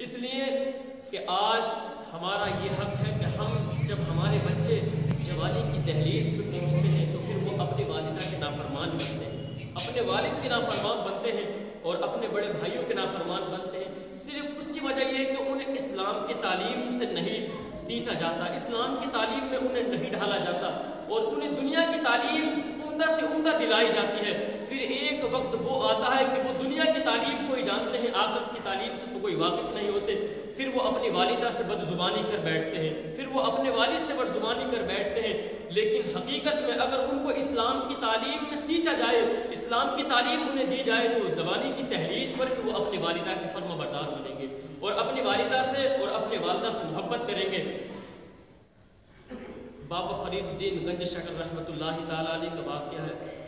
اس لیے کہ آج ہمارا یہ حق ہے کہ ہم جب ہمارے بچے جوانی کی دہلیز پہ پہنچتے ہیں تو پھر وہ اپنی والدہ کے نافرمان بنتے ہیں، اپنے والد کے نافرمان بنتے ہیں اور اپنے بڑے بھائیوں کے نافرمان بنتے ہیں، صرف اس کی وجہ یہ ہے کہ انہیں اسلام کی تعلیم سے نہیں سینچا جاتا، اسلام کی تعلیم میں انہیں نہیں ڈھالا جاتا اور انہیں دنیا کی تعلیم عمدہ سے عمدہ دلائی جاتی ہے۔ پھر ایک وقت وہ آتا ہے کہ وہ دنیا کی تعلیم کو ہی جانتے ہیں، آخرت کی تعلیم سے تو کوئی واقف نہیں ہوتے، پھر وہ اپنی والدہ سے بدزبانی کر بیٹھتے ہیں، پھر وہ اپنے والد سے بدزبانی کر بیٹھتے ہیں۔ لیکن حقیقت میں اگر ان کو اسلام کی تعلیم میں سینچا جائے، اسلام کی تعلیم انہیں دی جائے تو زبانی کی تہلیج پر وہ اپنی والدہ کے فرما بردار بنیں گے اور اپنی والدہ سے اور اپنے والدہ سے محبت کریں گے۔ بابا فرید الدین گنج شکر رحمۃ اللہ تعالیٰ علیہ کا واقعہ ہے،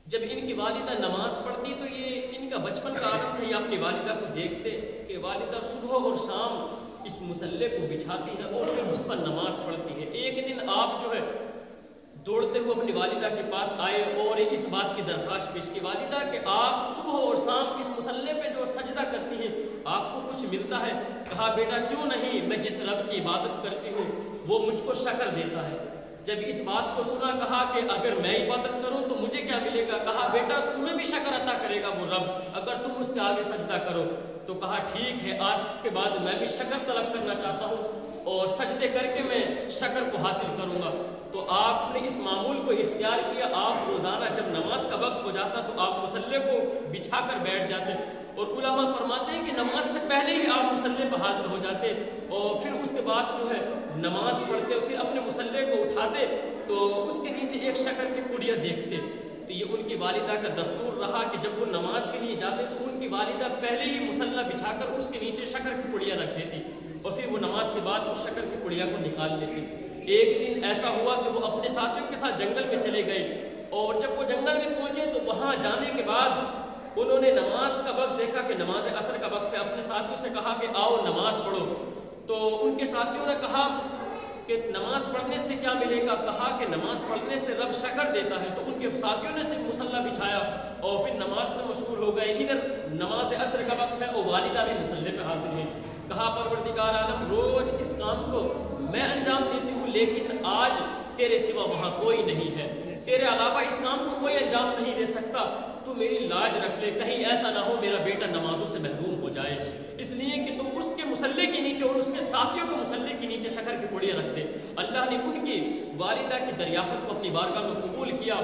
جب ان کی والدہ نماز پڑھتی تو یہ ان کا بچپن کا عادت تھا، یہ اپنی والدہ کو دیکھتے کہ والدہ صبح اور شام اس مصلے کو بچھاتی ہے اور پھر اس پر نماز پڑھتی ہے۔ ایک دن آپ جو ہے دوڑتے ہوئے اپنی والدہ کے پاس آئے اور اس بات کی درخواست پیش کی، والدہ کہ آپ صبح اور شام اس مصلے پہ جو سجدہ کرتی ہیں آپ کو کچھ ملتا ہے؟ کہا بیٹا کیوں نہیں، میں جس رب کی عبادت کرتی ہوں وہ مجھ کو شکر دیتا ہے۔ جب اس بات کو سنا کہا کہ اگر میں عبادت کروں تو مجھے کیا ملے گا؟ کہا بیٹا تمہیں بھی شکر عطا کرے گا وہ رب اگر تم اس کے آگے سجدہ کرو۔ تو کہا ٹھیک ہے، آج کے بعد میں بھی شکر طلب کرنا چاہتا ہوں اور سجدے کر کے میں شکر کو حاصل کروں گا۔ تو آپ نے اس معمول کو اختیار کیا، آپ روزانہ جب نماز کا وقت ہو جاتا تو آپ مصلے کو بچھا کر بیٹھ جاتے اور علماء فرماتے ہیں کہ نماز سے پہلے ہی آپ مصلے پر حاضر ہو جاتے اور پھر اس کے بعد جو ہے نماز پڑھتے اور پھر اپنے مصلے کو اٹھاتے تو اس کے نیچے ایک شکر کی پڑیا دیکھتے۔ تو یہ ان کی والدہ کا دستور رہا کہ جب وہ نماز کے لیے جاتے تو ان کی والدہ پہلے ہی مصلہ بچھا کر اس کے نیچے شکر کی پڑیا رکھ دیتی اور پھر وہ نماز کے بعد اس شکر کی پڑیا کو نکال لیتی۔ ایک دن ایسا ہوا کہ وہ اپنے ساتھیوں کے ساتھ جنگل میں چلے گئے اور جب وہ جنگل میں پہنچے تو وہاں جانے کے بعد انہوں نے نماز کا وقت دیکھا کہ نماز عصر کا وقت ہے، اپنے ساتھیوں سے کہا کہ آؤ نماز پڑھو۔ تو ان کے ساتھیوں نے کہا کہ نماز پڑھنے سے کیا ملے گا؟ کہا کہ نماز پڑھنے سے رب شکر دیتا ہے۔ تو ان کے ساتھیوں نے صرف مصلہ بچھایا اور پھر نماز میں مشغول ہو گئے۔ ادھر نماز عصر کا وقت ہے اور والدہ بھی مصلے پہ حاضر ہے۔ کہا پروردگار عالم روز اس کام کو میں انجام دیتی ہوں لیکن آج تیرے سوا وہاں کوئی نہیں ہے، تیرے علاوہ اس کام کو کوئی انجام نہیں دے سکتا، تو میری لاج رکھ لے، کہیں ایسا نہ ہو میرا بیٹا نمازوں سے محروم ہو جائے، اس لیے کہ تم اس کے مصلے کے نیچے اور اس کے ساتھیوں کو مصلے کے نیچے شکر کی پڑیا رکھ دے۔ اللہ نے ان کی والدہ کی دریافت کو اپنی بارگاہ میں قبول کیا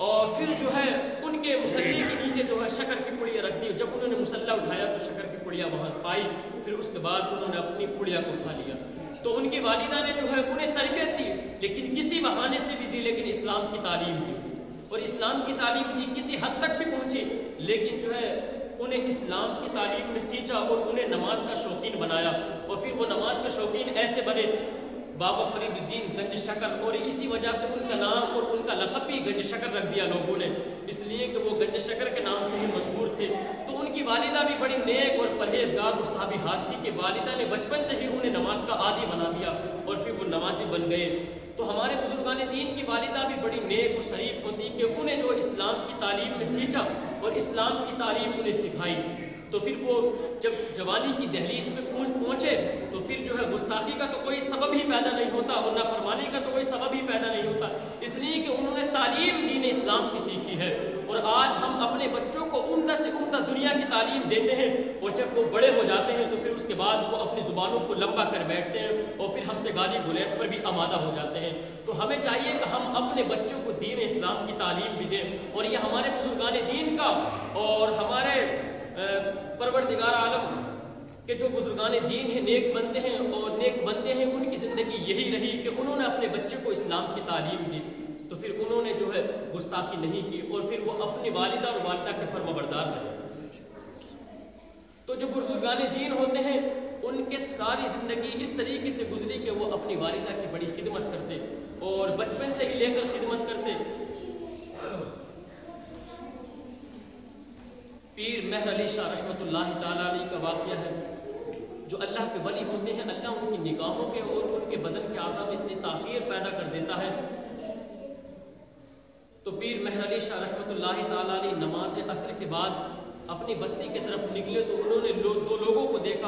اور پھر جو ہے ان کے مصلے کے نیچے جو ہے شکر کی پڑیا رکھ دی۔ جب انہوں نے مصلہ اٹھایا تو شکر کی پڑیا وہاں پائی، پھر اس کے بعد انہوں نے اپنی پڑیا کو اٹھا لیا۔ تو ان کی والدہ نے جو ہے انہیں تربیت دی لیکن کسی بہانے سے بھی دی، لیکن اسلام کی تعلیم دی اور اسلام کی تعلیم دی کسی حد تک بھی پہنچی، لیکن جو ہے انہیں اسلام کی تعلیم میں سینچا اور انہیں نماز کا شوقین بنایا اور پھر وہ نماز کے شوقین ایسے بنے بابا فرید الدین گنج شکر، اور اسی وجہ سے ان کا نام اور ان کا لقب بھی گنج شکر رکھ دیا لوگوں نے، اس لیے کہ وہ گنج شکر کے نام سے ہی مشہور تھے۔ تو ان کی والدہ بھی بڑی نیک اور پرہیزگار اور صابحات تھی کہ والدہ نے بچپن سے ہی انہیں نماز کا عادی بنا دیا اور پھر وہ نمازی بن گئے۔ تو ہمارے بزرگان دین کی والدہ بھی بڑی نیک اور شریف ہوتی کہ انہیں جو اسلام کی تعلیم میں سینچا اور اسلام کی تعلیم انہیں سکھائی، تو پھر وہ جب جوانی کی دہلیز پہ پہنچے تو پھر جو ہے گستاخی کا تو کوئی سبب ہی پیدا نہیں ہوتا اور نافرمانی کا تو کوئی سبب ہی پیدا نہیں ہوتا، اس لیے کہ انہوں نے تعلیم دین اسلام کی سیکھی ہے۔ اور آج ہم اپنے بچوں کو عمدہ سے عمدہ دنیا کی تعلیم دیتے ہیں اور جب وہ بڑے ہو جاتے ہیں تو پھر اس کے بعد وہ اپنی زبانوں کو لمبا کر بیٹھتے ہیں اور پھر ہم سے گالی گلیس پر بھی آمادہ ہو جاتے ہیں۔ تو ہمیں چاہیے کہ ہم اپنے بچوں کو دین اسلام کی تعلیم بھی دیں، اور یہ ہمارے بزرگان دین کا اور ہمارے پروردگار عالم کہ جو بزرگان دین ہیں نیک بندے ہیں اور نیک بندے ہیں ان کی زندگی یہی رہی کہ انہوں نے اپنے بچے کو اسلام کی تعلیم دی، تو پھر انہوں نے جو ہے گستاخی نہیں کی اور پھر وہ اپنی والدہ اور والدہ کے فرما بردار رہے۔ تو جو بزرگان دین ہوتے ہیں ان کے ساری زندگی اس طریقے سے گزری کہ وہ اپنی والدہ کی بڑی خدمت کرتے اور بچپن سے ہی لے کر خدمت کرتے۔ پیر مہر علی شاہ رحمۃ اللہ تعالیٰ علیہ کا واقعہ ہے، جو اللہ کے ولی ہوتے ہیں اللہ ان کی نگاہوں کے اور ان کے بدن کے اعضاء میں اتنی تاثیر پیدا کر دیتا ہے۔ تو پیر مہر علی شاہ رحمۃ اللہ تعالیٰ علیہ نماز عصر کے بعد اپنی بستی کی طرف نکلے تو انہوں نے دو لوگوں کو دیکھا